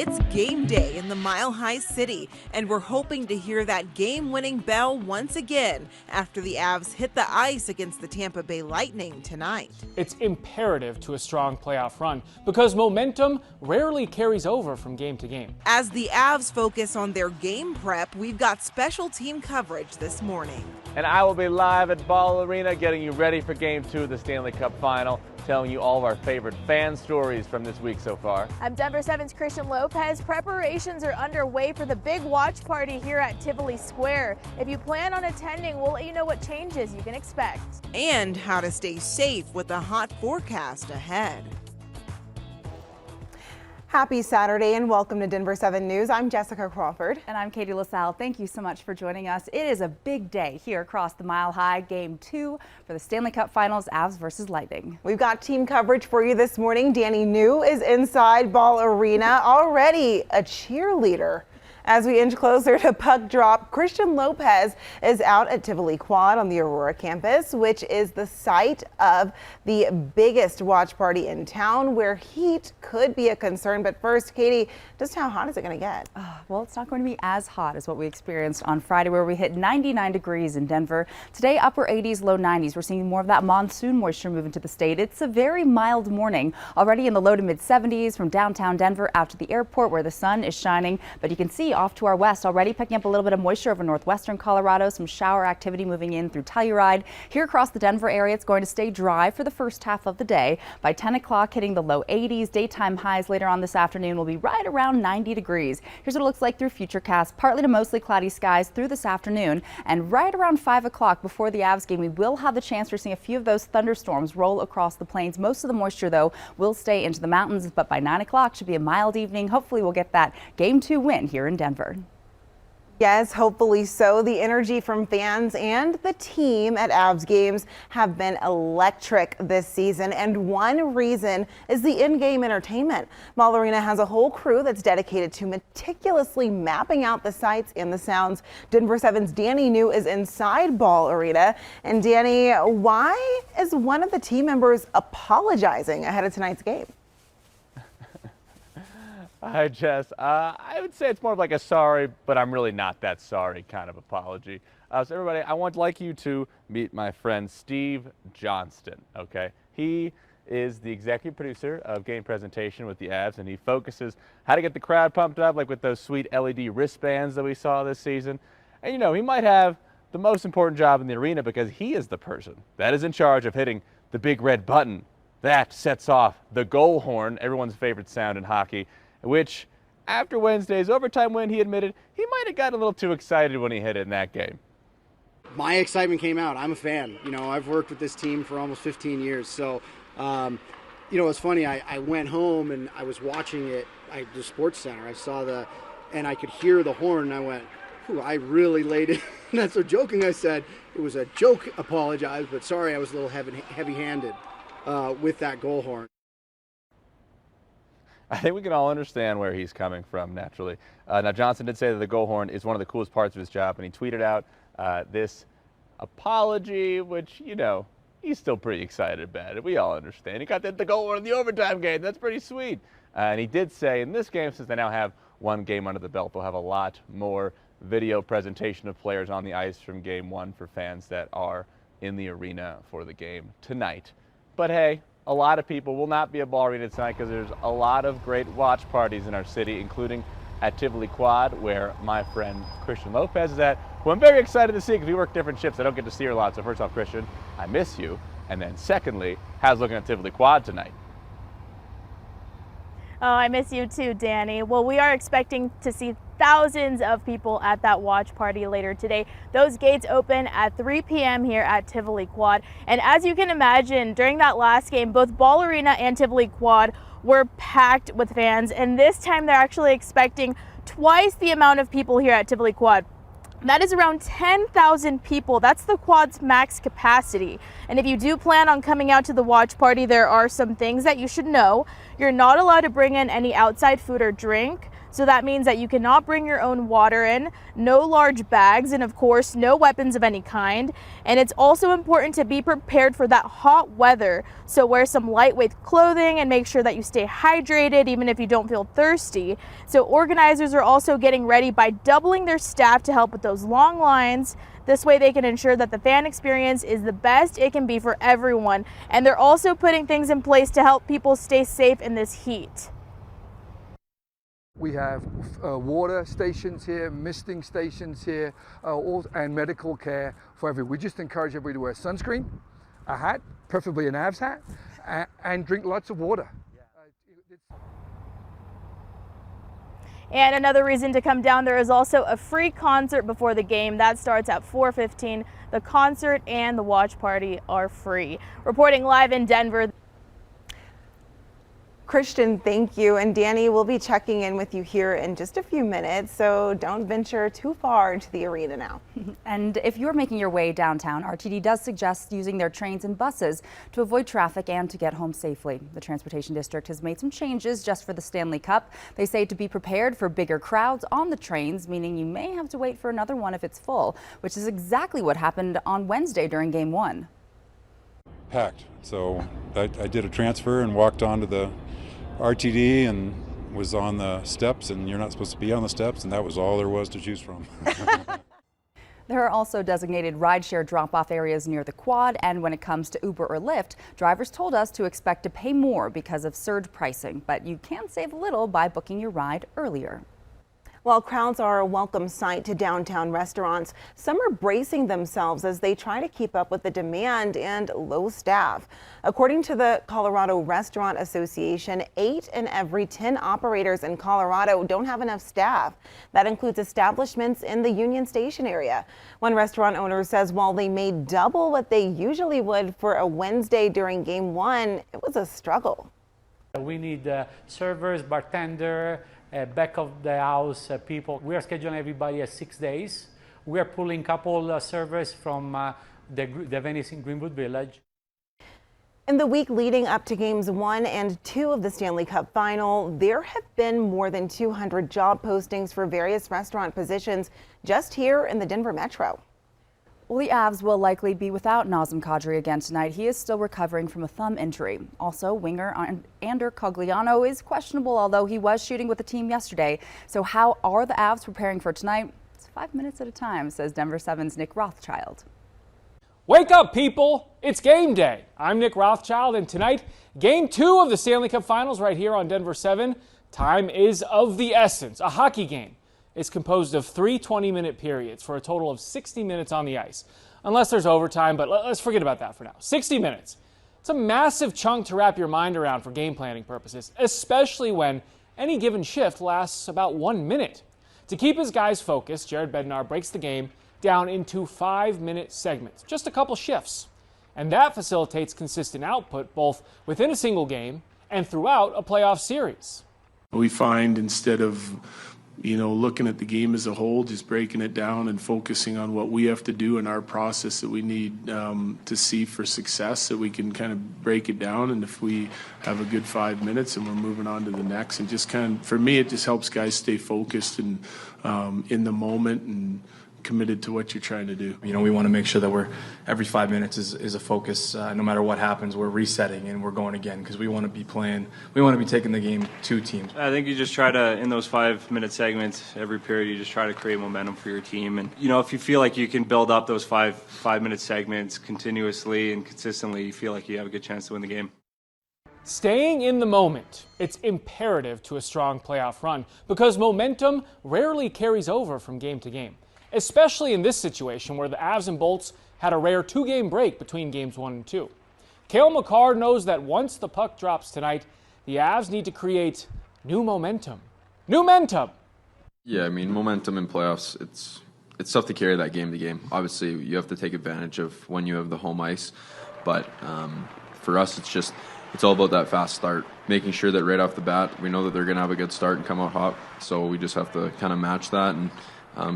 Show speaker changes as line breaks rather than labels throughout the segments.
It's game day in the Mile High City, and we're hoping to hear that game-winning bell once again after the Avs hit the ice against the Tampa Bay Lightning tonight.
It's imperative to a strong playoff run because momentum rarely carries over from game to game.
As the Avs focus on their game prep, we've got special team coverage this morning.
And I will be live at Ball Arena getting you ready for Game 2 of the Stanley Cup Final, telling you all of our favorite fan stories from this week so far.
I'm Denver 7's Christian Lopez. Preparations are underway for the big watch party here at Tivoli Square. If you plan on attending, we'll let you know what changes you can expect.
And how to stay safe with a hot forecast ahead.
Happy Saturday and welcome to Denver 7 News. I'm Jessica Crawford.
And I'm Katie LaSalle. Thank you so much for joining us. It is a big day here across the Mile High, Game 2 for the Stanley Cup Finals, Avs versus Lightning.
We've got team coverage for you this morning. Danny New is inside Ball Arena, already a cheerleader. As we inch closer to puck drop, Christian Lopez is out at Tivoli Quad on the Aurora campus, which is the site of the biggest watch party in town where heat could be a concern. But first, Katie, just how hot is it going to get?
Well, it's not going to be as hot as what we experienced on Friday, where we hit 99 degrees in Denver. Today, upper 80s, low 90s. We're seeing more of that monsoon moisture move into the state. It's a very mild morning, already in the low to mid 70s from downtown Denver out to the airport where the sun is shining. But you can see off to our west already picking up a little bit of moisture over northwestern Colorado, some shower activity moving in through Telluride. Here across the Denver area, it's going to stay dry for the first half of the day. By 10 o'clock, hitting the low 80s. Daytime highs later on this afternoon will be right around 90 degrees. Here's what it looks like through Futurecast. Partly to mostly cloudy skies through this afternoon. And right around 5 o'clock before the Avs game, we will have the chance for seeing a few of those thunderstorms roll across the plains. Most of the moisture, though, will stay into the mountains. But by 9 o'clock should be a mild evening. Hopefully we'll get that Game 2 win here in Denver.
Yes, hopefully so. The energy from fans and the team at Avs games have been electric this season, and one reason is the in-game entertainment. Ball Arena has a whole crew that's dedicated to meticulously mapping out the sights and the sounds. Denver 7's Danny New is inside Ball Arena. And Danny, why is one of the team members apologizing ahead of tonight's game?
Hi, Jess. I would say it's more of like a sorry, but I'm really not that sorry kind of apology. So everybody, I would like you to meet my friend Steve Johnston, okay? He is the executive producer of Game Presentation with the Avs, and he focuses how to get the crowd pumped up, like with those sweet LED wristbands that we saw this season. And you know, he might have the most important job in the arena because he is the person that is in charge of hitting the big red button that sets off the goal horn, everyone's favorite sound in hockey, which, after Wednesday's overtime win, he admitted he might have gotten a little too excited when he hit it in that game.
My excitement came out. I'm a fan. You know, I've worked with this team for almost 15 years. So, you know, it's funny. I went home and I was watching it at the Sports Center. I saw and I could hear the horn, and I went, "Ooh, I really laid it." Not so joking. I said it was a joke. Apologize, but sorry, I was a little heavy-handed with that goal horn.
I think we can all understand where he's coming from, naturally. Now, Johnson did say that the goal horn is one of the coolest parts of his job, and he tweeted out this apology, which, you know, he's still pretty excited about it. We all understand. He got the goal horn in the overtime game. That's pretty sweet. And he did say in this game, since they now have one game under the belt, they'll have a lot more video presentation of players on the ice from Game 1 for fans that are in the arena for the game tonight. But hey, a lot of people will not be at Ball Arena tonight because there's a lot of great watch parties in our city, including at Tivoli Quad, where my friend Christian Lopez is at, who I'm very excited to see because we work different shifts. I don't get to see her a lot. So first off, Christian, I miss you. And then secondly, how's looking at Tivoli Quad tonight?
Oh, I miss you too, Danny. Well, we are expecting to see thousands of people at that watch party later today. Those gates open at 3 p.m. here at Tivoli Quad. And as you can imagine, during that last game, both Ball Arena and Tivoli Quad were packed with fans. And this time they're actually expecting twice the amount of people here at Tivoli Quad. That is around 10,000 people. That's the quad's max capacity. And if you do plan on coming out to the watch party, there are some things that you should know. You're not allowed to bring in any outside food or drink. So that means that you cannot bring your own water in, no large bags, and of course, no weapons of any kind. And it's also important to be prepared for that hot weather. So wear some lightweight clothing and make sure that you stay hydrated even if you don't feel thirsty. So organizers are also getting ready by doubling their staff to help with those long lines. This way they can ensure that the fan experience is the best it can be for everyone. And they're also putting things in place to help people stay safe in this heat.
We have water stations here, misting stations here, and medical care for everyone. We just encourage everybody to wear sunscreen, a hat, preferably an Avs hat, and drink lots of water.
And another reason to come down, there is also a free concert before the game. That starts at 4:15. The concert and the watch party are free. Reporting live in Denver.
Christian, thank you. And Danny, we'll be checking in with you here in just a few minutes, so don't venture too far into the arena now.
And if you're making your way downtown, RTD does suggest using their trains and buses to avoid traffic and to get home safely. The Transportation District has made some changes just for the Stanley Cup. They say to be prepared for bigger crowds on the trains, meaning you may have to wait for another one if it's full, which is exactly what happened on Wednesday during Game 1.
Packed. So I did a transfer and walked onto the RTD and was on the steps, and you're not supposed to be on the steps, and that was all there was to choose from.
There are also designated rideshare drop-off areas near the quad, and when it comes to Uber or Lyft, drivers told us to expect to pay more because of surge pricing, but you can save a little by booking your ride earlier.
While crowds are a welcome sight to downtown restaurants, some are bracing themselves as they try to keep up with the demand and low staff. According to the Colorado Restaurant Association, 8 in every 10 operators in Colorado don't have enough staff. That includes establishments in the Union Station area. One restaurant owner says while they made double what they usually would for a Wednesday during Game 1, it was a struggle.
We need servers, bartender, back of the house people. We are scheduling everybody at 6 days. We are pulling a couple servers from the Venice in Greenwood Village.
In the week leading up to Games 1 and 2 of the Stanley Cup Final, there have been more than 200 job postings for various restaurant positions just here in the Denver Metro.
Well, the Avs will likely be without Nazem Kadri again tonight. He is still recovering from a thumb injury. Also, winger Ander Cogliano is questionable, although he was shooting with the team yesterday. So how are the Avs preparing for tonight? It's 5 minutes at a time, says Denver 7's Nick Rothschild.
Wake up, people! It's game day. I'm Nick Rothschild, and tonight, Game 2 of the Stanley Cup Finals right here on Denver 7. Time is of the essence. A hockey game. It's composed of 3 20-minute periods for a total of 60 minutes on the ice. Unless there's overtime, but let's forget about that for now. 60 minutes. It's a massive chunk to wrap your mind around for game planning purposes, especially when any given shift lasts about 1 minute. To keep his guys focused, Jared Bednar breaks the game down into 5-minute segments, just a couple shifts. And that facilitates consistent output both within a single game and throughout a playoff series.
We find instead of looking at the game as a whole, just breaking it down and focusing on what we have to do in our process that we need to see for success, that we can kind of break it down. And if we have a good 5 minutes and we're moving on to the next, and just kind of, for me, it just helps guys stay focused and in the moment and committed to what you're trying to do.
We want to make sure that we're every 5 minutes is a focus. No matter what happens, we're resetting and we're going again because we want to be playing. We want to be taking the game to teams.
I think you just try to, in those 5-minute segments, every period, you just try to create momentum for your team. And if you feel like you can build up those 5-minute segments continuously and consistently, you feel like you have a good chance to win the game.
Staying in the moment, it's imperative to a strong playoff run because momentum rarely carries over from game to game. Especially in this situation where the Avs and Bolts had a rare 2-game break between Games 1 and 2. Cale Makar knows that once the puck drops tonight, the Avs need to create new momentum. Momentum!
Yeah, momentum in playoffs, it's tough to carry that game to game. Obviously, you have to take advantage of when you have the home ice. But for us, it's all about that fast start, making sure that right off the bat, we know that they're going to have a good start and come out hot. So we just have to kind of match that and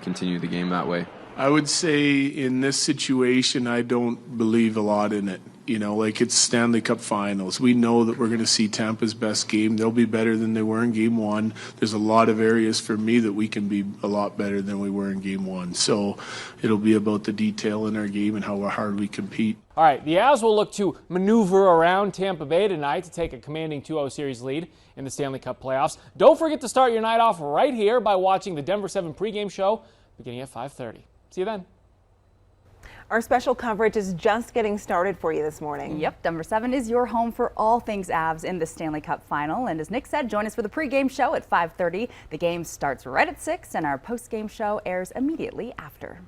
continue the game that way.
I would say in this situation, I don't believe a lot in it. You know, like it's Stanley Cup Finals. We know that we're going to see Tampa's best game. They'll be better than they were in Game 1. There's a lot of areas for me that we can be a lot better than we were in Game 1. So it'll be about the detail in our game and how hard we compete.
All right, the Avs will look to maneuver around Tampa Bay tonight to take a commanding 2-0 series lead in the Stanley Cup playoffs. Don't forget to start your night off right here by watching the Denver 7 pregame show beginning at 5:30. See you then.
Our special coverage is just getting started for you this morning.
Yep, Denver 7 is your home for all things Avs in the Stanley Cup Final. And as Nick said, join us for the pregame show at 5:30. The game starts right at 6 and our postgame show airs immediately after.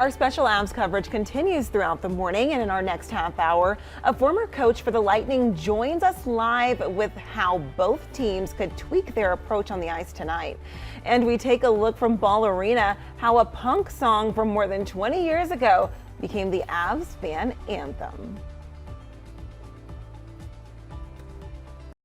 Our special Avs coverage continues throughout the morning, and in our next half hour, a former coach for the Lightning joins us live with how both teams could tweak their approach on the ice tonight. And we take a look from Ball Arena how a punk song from more than 20 years ago became the Avs fan anthem.